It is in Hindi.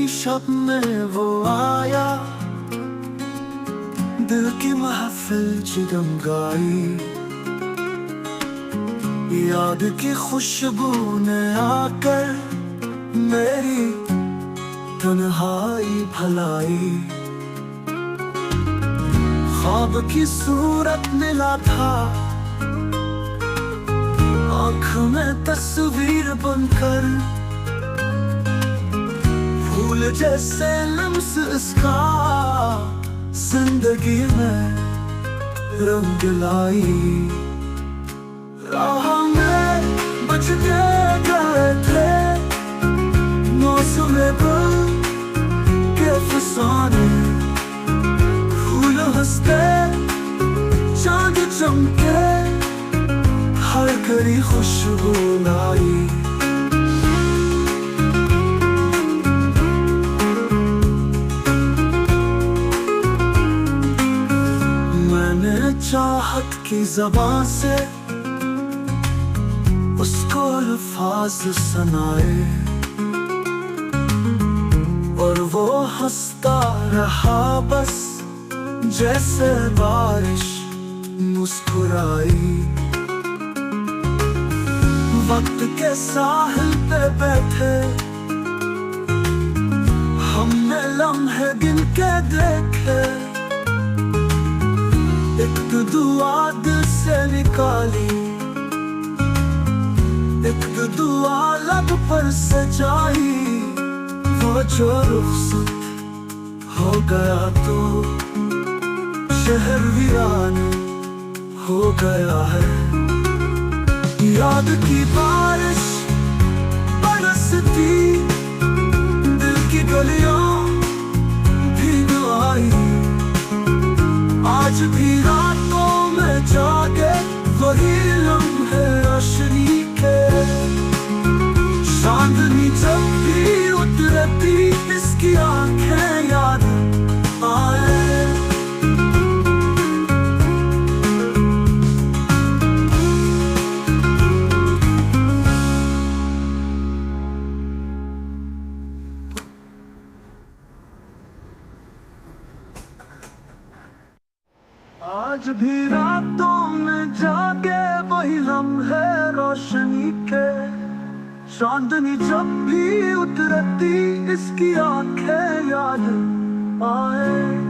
शब में वो आया, दिल की महफिल जगमगाई। याद की खुशबू ने आकर मेरी तन्हाई भलाई। ख्वाब की सूरत मिला था, आँख में तस्वीर बनकर। फूल जैसे लम्स इसका जिंदगी में रंग लाई। राह में बजते गए थे मौसम गुल के फसाने। फूल हंसते चांद चमके, हर घड़ी खुशबू लाई। चाहत की ज़बान से उसको अल्फाज सुनाए, और वो हंसता रहा बस जैसे बारिश मुस्कुराई। वक्त के साहिल पे बैठे हमने लम्हे गिन के देखे। एक दुआ दिल से निकाली, एक दुआ लब पर सजाई। वो जो रुखसत हो गया तो शहर वीरान हो गया है। याद की बारिश बरसती, दिल की गलियां भीग आई। आज भी रातों में जागे वही लम्हे रोशनी के। चांदनी जब भी उतरती इसकी आंखें याद आए। आज भी रातों में जागे वही लम्हे रोशनी के। चांदनी जब भी उतरती इसकी आंखें याद आए।